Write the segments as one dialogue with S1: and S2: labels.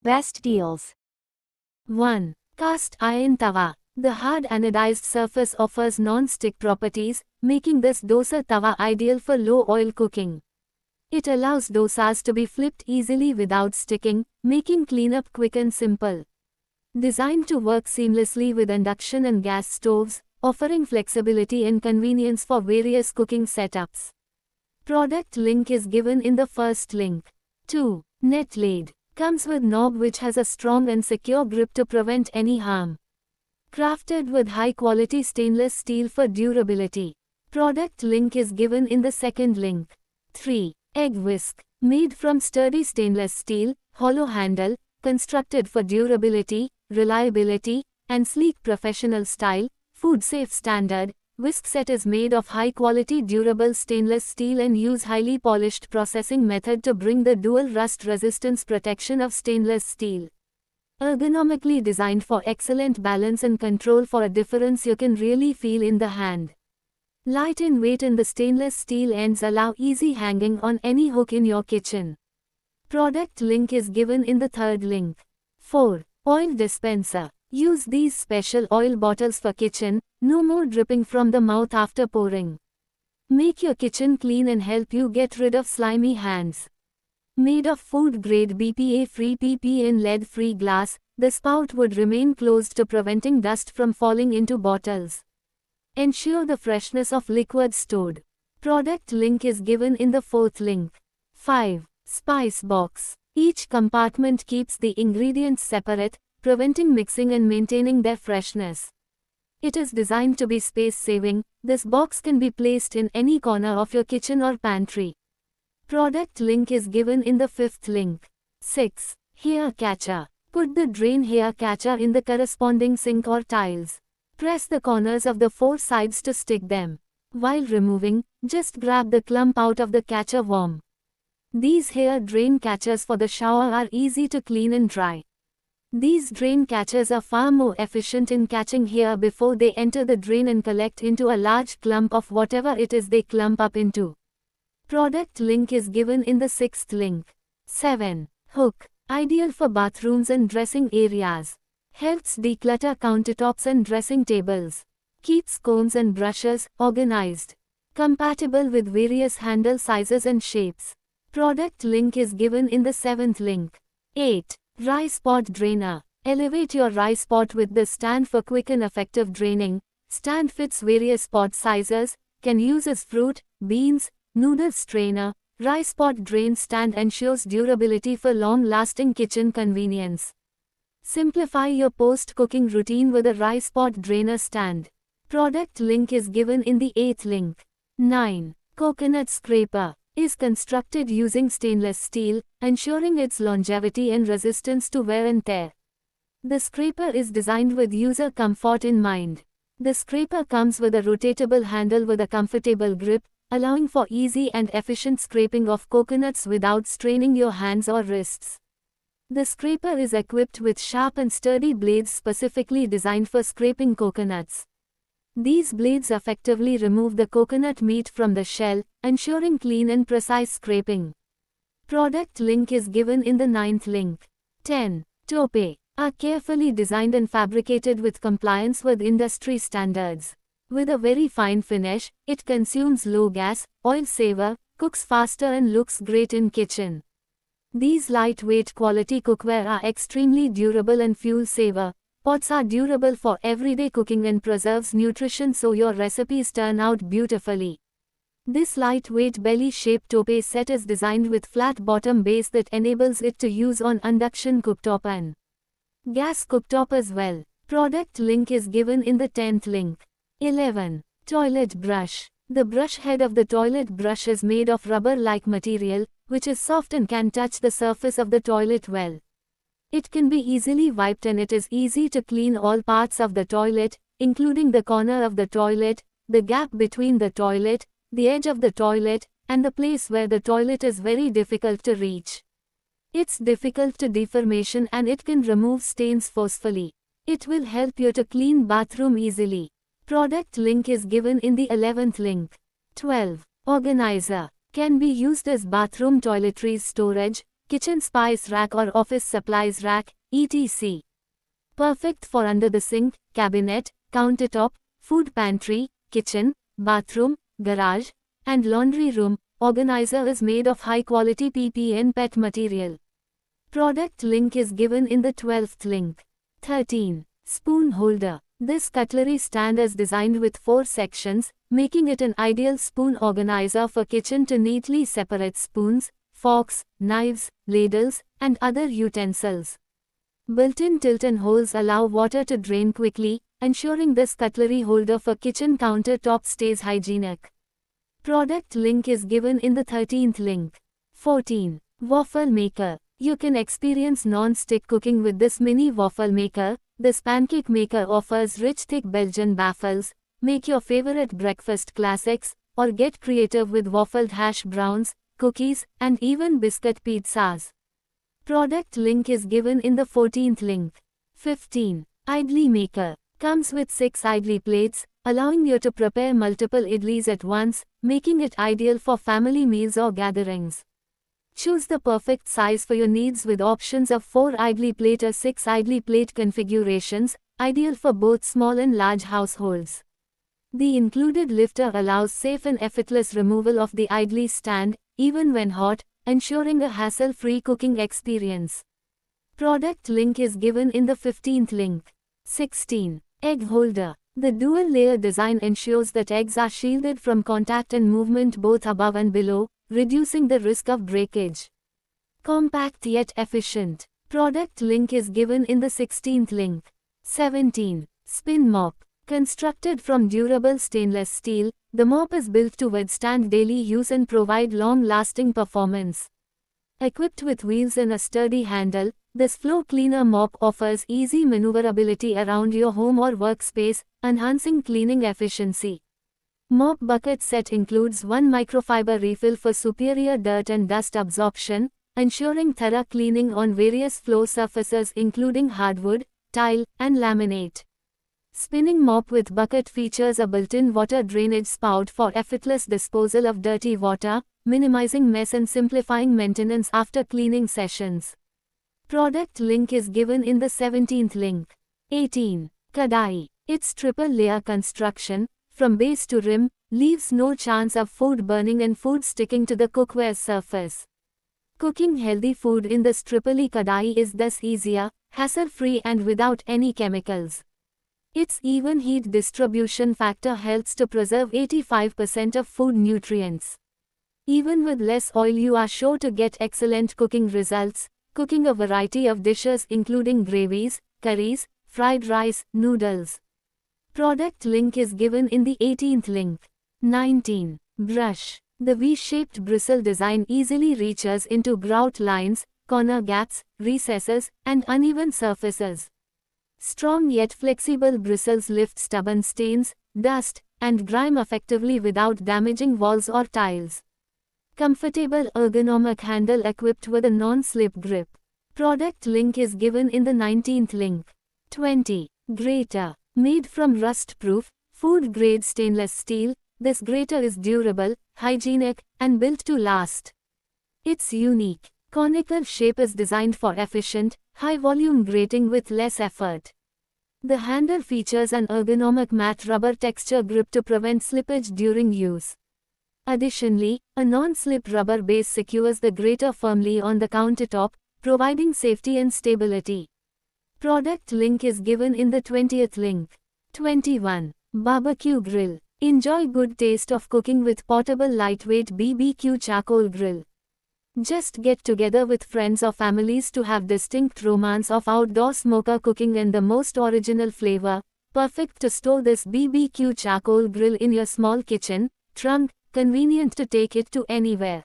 S1: Best deals.
S2: 1. Cast iron tawa. The hard anodized surface offers non-stick properties, making this dosa tawa ideal for low-oil cooking. It allows dosas to be flipped easily without sticking, making cleanup quick and simple. Designed to work seamlessly with induction and gas stoves, offering flexibility and convenience for various cooking setups. Product link is given in the first link. 2. Net Lid. Comes with knob which has a strong and secure grip to prevent any harm. Crafted with high-quality stainless steel for durability. Product link is given in the second link. 3. Egg Whisk. Made from sturdy stainless steel, hollow handle, constructed for durability, reliability, and sleek professional style, food-safe standard. Whisk set is made of high-quality durable stainless steel and use highly polished processing method to bring the dual rust resistance protection of stainless steel. Ergonomically designed for excellent balance and control for a difference you can really feel in the hand. Light in weight and the stainless steel ends allow easy hanging on any hook in your kitchen. Product link is given in the third link. 4. Oil Dispenser. Use these special oil bottles for kitchen, no more dripping from the mouth after pouring. Make your kitchen clean and help you get rid of slimy hands. Made of food-grade BPA-free PP and lead-free glass, the spout would remain closed to preventing dust from falling into bottles. Ensure the freshness of liquid stored. Product link is given in the fourth link. 5. Spice Box. Each compartment keeps the ingredients separate, preventing mixing and maintaining their freshness. It is designed to be space-saving. This box can be placed in any corner of your kitchen or pantry. Product link is given in the fifth link. 6. Hair Catcher. Put the drain hair catcher in the corresponding sink or tiles. Press the corners of the four sides to stick them. While removing, just grab the clump out of the catcher worm. These hair drain catchers for the shower are easy to clean and dry. These drain catchers are far more efficient in catching hair before they enter the drain and collect into a large clump of whatever it is they clump up into. Product link is given in the sixth link. 7. Hook. Ideal for bathrooms and dressing areas. Helps declutter countertops and dressing tables. Keeps combs and brushes organized. Compatible with various handle sizes and shapes. Product link is given in the seventh link. 8. Rice Pot Drainer. Elevate your rice pot with this stand for quick and effective draining. Stand fits various pot sizes, can use as fruit, beans, noodle strainer. Rice pot drain stand ensures durability for long-lasting kitchen convenience. Simplify your post-cooking routine with a rice pot drainer stand. Product link is given in the 8th link. 9. Coconut Scraper. Is constructed using stainless steel, ensuring its longevity and resistance to wear and tear. The scraper is designed with user comfort in mind. The scraper comes with a rotatable handle with a comfortable grip, allowing for easy and efficient scraping of coconuts without straining your hands or wrists. The scraper is equipped with sharp and sturdy blades specifically designed for scraping coconuts. These blades effectively remove the coconut meat from the shell, ensuring clean and precise scraping. Product link is given in the 9th link. 10. Tope. Are carefully designed and fabricated with compliance with industry standards. With a very fine finish, it consumes low gas, oil saver, cooks faster and looks great in kitchen. These lightweight quality cookware are extremely durable and fuel saver. Pots are durable for everyday cooking and preserves nutrition so your recipes turn out beautifully. This lightweight belly-shaped tope set is designed with flat bottom base that enables it to use on induction cooktop and gas cooktop as well. Product link is given in the 10th link. 11. Toilet Brush. The brush head of the toilet brush is made of rubber-like material, which is soft and can touch the surface of the toilet well. It can be easily wiped and it is easy to clean all parts of the toilet, including the corner of the toilet, the gap between the toilet, the edge of the toilet, and the place where the toilet is very difficult to reach. It's difficult to deformation and it can remove stains forcefully. It will help you to clean bathroom easily. Product link is given in the 11th link. 12. Organizer. Can be used as bathroom toiletries storage, kitchen spice rack or office supplies rack, etc. Perfect for under the sink, cabinet, countertop, food pantry, kitchen, bathroom, garage, and laundry room. Organizer is made of high-quality PP and PET material. Product link is given in the 12th link. 13. Spoon holder. This cutlery stand is designed with 4 sections, making it an ideal spoon organizer for kitchen to neatly separate spoons, forks, knives, ladles, and other utensils. Built-in tilt-in holes allow water to drain quickly, ensuring this cutlery holder for kitchen countertop stays hygienic. Product link is given in the 13th link. 14. Waffle maker. You can experience non-stick cooking with this mini waffle maker. This pancake maker offers rich thick Belgian waffles. Make your favorite breakfast classics, or get creative with waffled hash browns, cookies, and even biscuit pizzas. Product link is given in the 14th link. 15. Idli maker. Comes with 6 idli plates, allowing you to prepare multiple idlis at once, making it ideal for family meals or gatherings. Choose the perfect size for your needs with options of 4 idli plate or 6 idli plate configurations, ideal for both small and large households. The included lifter allows safe and effortless removal of the idli stand, even when hot, ensuring a hassle-free cooking experience. Product link is given in the 15th link. 16. Egg holder. The dual-layer design ensures that eggs are shielded from contact and movement both above and below, reducing the risk of breakage. Compact yet efficient. Product link is given in the 16th link. 17. Spin mop. Constructed from durable stainless steel, the mop is built to withstand daily use and provide long-lasting performance. Equipped with wheels and a sturdy handle, this floor cleaner mop offers easy maneuverability around your home or workspace, enhancing cleaning efficiency. Mop bucket set includes 1 microfiber refill for superior dirt and dust absorption, ensuring thorough cleaning on various floor surfaces including hardwood, tile, and laminate. Spinning mop with bucket features a built-in water drainage spout for effortless disposal of dirty water, minimizing mess and simplifying maintenance after cleaning sessions. Product link is given in the 17th link. 18. Kadai. Its triple-layer construction, from base to rim, leaves no chance of food burning and food sticking to the cookware surface. Cooking healthy food in this triple kadai is thus easier, hassle-free and without any chemicals. Its even heat distribution factor helps to preserve 85% of food nutrients. Even with less oil you are sure to get excellent cooking results, cooking a variety of dishes including gravies, curries, fried rice, noodles. Product link is given in the 18th link. 19. Brush. The V-shaped bristle design easily reaches into grout lines, corner gaps, recesses, and uneven surfaces. Strong yet flexible bristles lift stubborn stains, dust, and grime effectively without damaging walls or tiles. Comfortable ergonomic handle equipped with a non-slip grip. Product link is given in the 19th link. 20. Grater. Made from rust-proof, food-grade stainless steel, this grater is durable, hygienic, and built to last. Its unique, conical shape is designed for efficient, high-volume grating with less effort. The handle features an ergonomic matte rubber texture grip to prevent slippage during use. Additionally, a non-slip rubber base secures the grater firmly on the countertop, providing safety and stability. Product link is given in the 20th link. 21. Barbecue grill. Enjoy good taste of cooking with portable lightweight BBQ charcoal grill. Just get together with friends or families to have distinct romance of outdoor smoker cooking and the most original flavor. Perfect to store this BBQ charcoal grill in your small kitchen, trunk, convenient to take it to anywhere.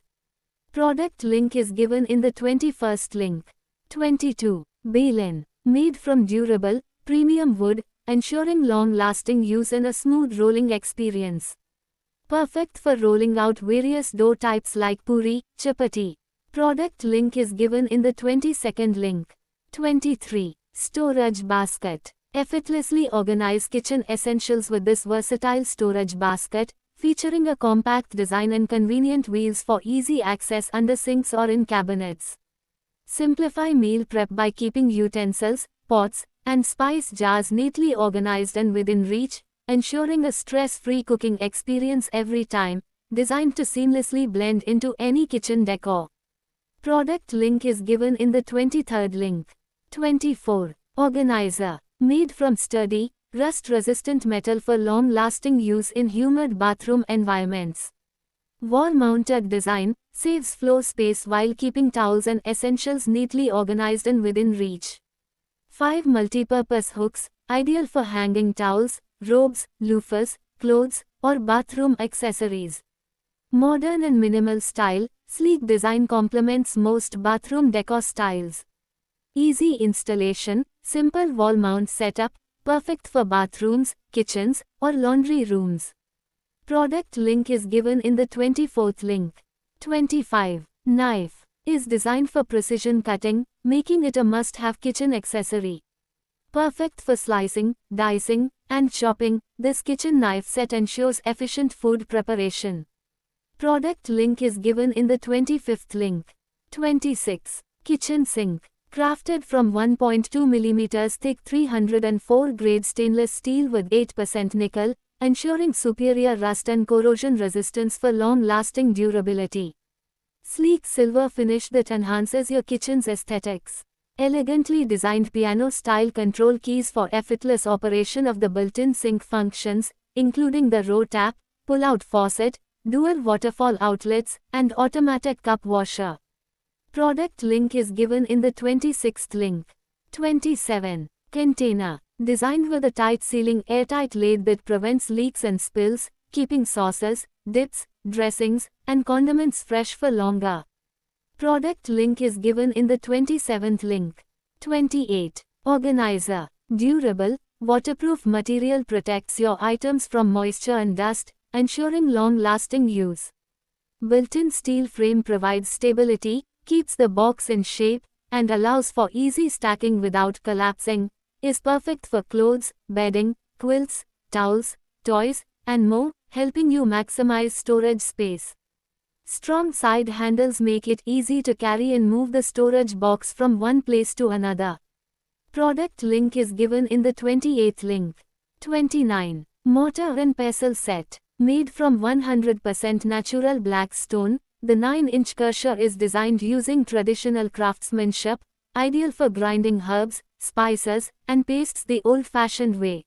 S2: Product link is given in the 21st link. 22. Balen. Made from durable, premium wood, ensuring long-lasting use and a smooth rolling experience. Perfect for rolling out various dough types like puri, chapati. Product link is given in the 22nd link. 23. Storage basket. Effortlessly organize kitchen essentials with this versatile storage basket, featuring a compact design and convenient wheels for easy access under sinks or in cabinets. Simplify meal prep by keeping utensils, pots, and spice jars neatly organized and within reach, ensuring a stress-free cooking experience every time, designed to seamlessly blend into any kitchen decor. Product link is given in the 23rd link. 24. Organizer. Made from sturdy, rust-resistant metal for long-lasting use in humid bathroom environments. Wall-mounted design saves floor space while keeping towels and essentials neatly organized and within reach. 5 multi-purpose hooks, ideal for hanging towels, robes, loofahs, clothes, or bathroom accessories. Modern and minimal style, sleek design complements most bathroom decor styles. Easy installation, simple wall mount setup, perfect for bathrooms, kitchens, or laundry rooms. Product link is given in the 24th link. 25. Knife. Is designed for precision cutting, making it a must-have kitchen accessory. Perfect for slicing, dicing, and chopping, this kitchen knife set ensures efficient food preparation. Product link is given in the 25th link. 26. Kitchen sink. Crafted from 1.2 mm thick 304 grade stainless steel with 8% nickel, ensuring superior rust and corrosion resistance for long-lasting durability. Sleek silver finish that enhances your kitchen's aesthetics. Elegantly designed piano-style control keys for effortless operation of the built-in sink functions, including the row tap, pull-out faucet, dual waterfall outlets, and automatic cup washer. Product link is given in the 26th link. 27. Container. Designed with a tight-sealing airtight lid that prevents leaks and spills, keeping sauces, dips, dressings, and condiments fresh for longer. Product link is given in the 27th link. 28. Organizer. Durable, waterproof material protects your items from moisture and dust, ensuring long-lasting use. Built-in steel frame provides stability, keeps the box in shape, and allows for easy stacking without collapsing. Is perfect for clothes, bedding, quilts, towels, toys, and more, helping you maximize storage space. Strong side handles make it easy to carry and move the storage box from one place to another. Product link is given in the 28th link. 29. Mortar and pestle set. Made from 100% natural black stone, the 9-inch crusher is designed using traditional craftsmanship, ideal for grinding herbs, spices, and pastes the old-fashioned way.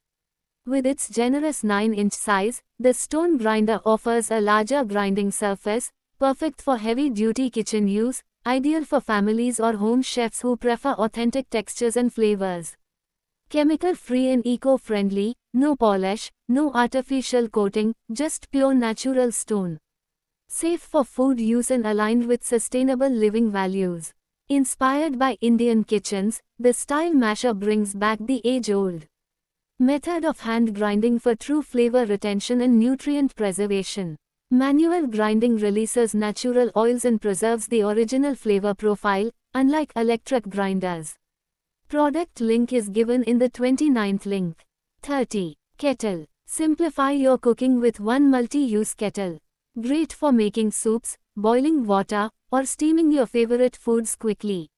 S2: With its generous 9-inch size, the stone grinder offers a larger grinding surface, perfect for heavy-duty kitchen use, ideal for families or home chefs who prefer authentic textures and flavors. Chemical-free and eco-friendly, no polish, no artificial coating, just pure natural stone. Safe for food use and aligned with sustainable living values. Inspired by Indian kitchens, the style masher brings back the age-old method of hand grinding for true flavor retention and nutrient preservation. Manual grinding releases natural oils and preserves the original flavor profile, unlike electric grinders. Product link is given in the 29th link. 30. Kettle. Simplify your cooking with one multi-use kettle. Great for making soups, boiling water, or steaming your favorite foods quickly.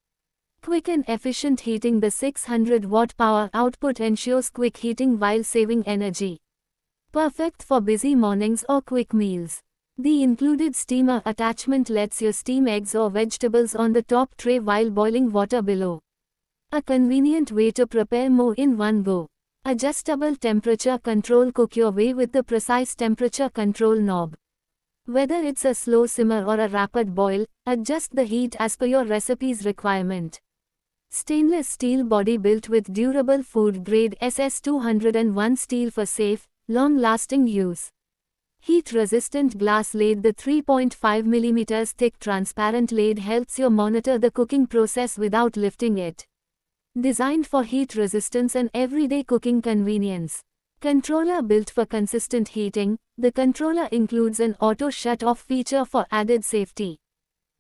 S2: Quick and efficient heating. The 600-watt power output ensures quick heating while saving energy. Perfect for busy mornings or quick meals. The included steamer attachment lets you steam eggs or vegetables on the top tray while boiling water below. A convenient way to prepare more in one go. Adjustable temperature control. Cook your way with the precise temperature control knob. Whether it's a slow simmer or a rapid boil, adjust the heat as per your recipe's requirement. Stainless steel body built with durable food-grade SS201 steel for safe, long-lasting use. Heat-resistant glass lid. The 3.5 mm thick transparent lid helps you monitor the cooking process without lifting it. Designed for heat resistance and everyday cooking convenience. Controller built for consistent heating. The controller includes an auto shut-off feature for added safety.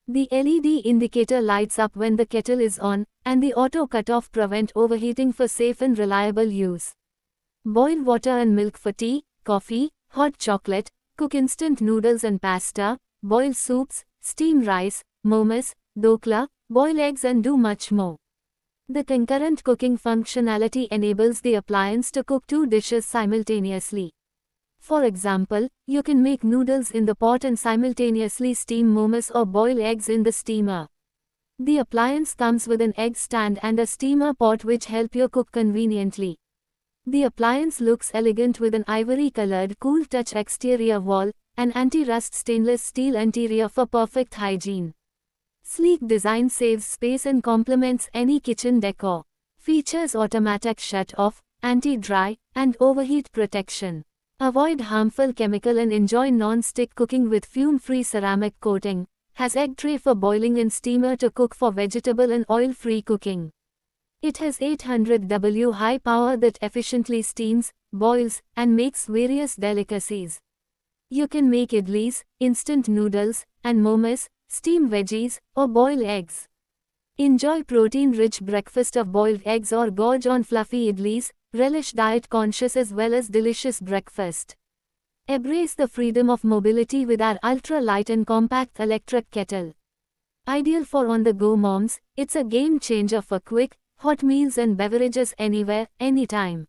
S2: The LED indicator lights up when the kettle is on, and the auto cut-off prevent overheating for safe and reliable use. Boil water and milk for tea, coffee, hot chocolate, cook instant noodles and pasta, boil soups, steam rice, momos, dokla, boil eggs and do much more. The concurrent cooking functionality enables the appliance to cook two dishes simultaneously. For example, you can make noodles in the pot and simultaneously steam momos or boil eggs in the steamer. The appliance comes with an egg stand and a steamer pot which help you cook conveniently. The appliance looks elegant with an ivory-colored cool touch exterior wall, and anti-rust stainless steel interior for perfect hygiene. Sleek design saves space and complements any kitchen decor. Features automatic shut-off, anti-dry, and overheat protection. Avoid harmful chemical and enjoy non-stick cooking with fume-free ceramic coating. Has egg tray for boiling and steamer to cook for vegetable and oil-free cooking. It has 800W high power that efficiently steams, boils, and makes various delicacies. You can make idlis, instant noodles, and momos, steam veggies, or boil eggs. Enjoy protein-rich breakfast of boiled eggs or gorge on fluffy idlis, relish diet-conscious as well as delicious breakfast. Embrace the freedom of mobility with our ultra-light and compact electric kettle. Ideal for on-the-go moms, it's a game-changer for quick, hot meals and beverages anywhere, anytime.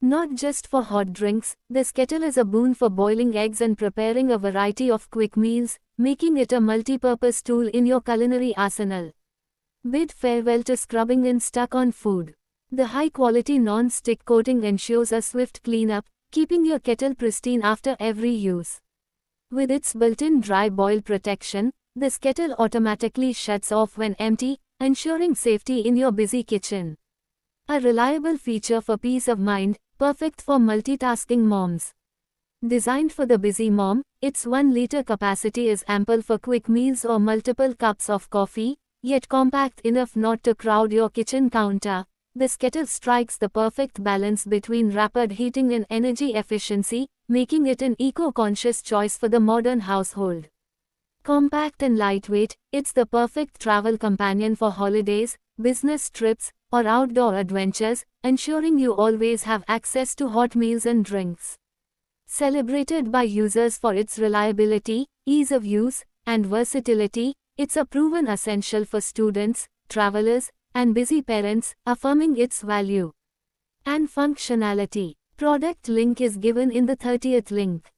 S2: Not just for hot drinks, this kettle is a boon for boiling eggs and preparing a variety of quick meals, making it a multi-purpose tool in your culinary arsenal. Bid farewell to scrubbing and stuck-on food. The high-quality non-stick coating ensures a swift cleanup, keeping your kettle pristine after every use. With its built-in dry boil protection, this kettle automatically shuts off when empty, ensuring safety in your busy kitchen. A reliable feature for peace of mind, perfect for multitasking moms. Designed for the busy mom, its 1-liter capacity is ample for quick meals or multiple cups of coffee, yet compact enough not to crowd your kitchen counter. This kettle strikes the perfect balance between rapid heating and energy efficiency, making it an eco-conscious choice for the modern household. Compact and lightweight, it's the perfect travel companion for holidays, business trips, or outdoor adventures, ensuring you always have access to hot meals and drinks. Celebrated by users for its reliability, ease of use, and versatility, it's a proven essential for students, travelers, and busy parents, affirming its value and functionality. Product link is given in the 30th link.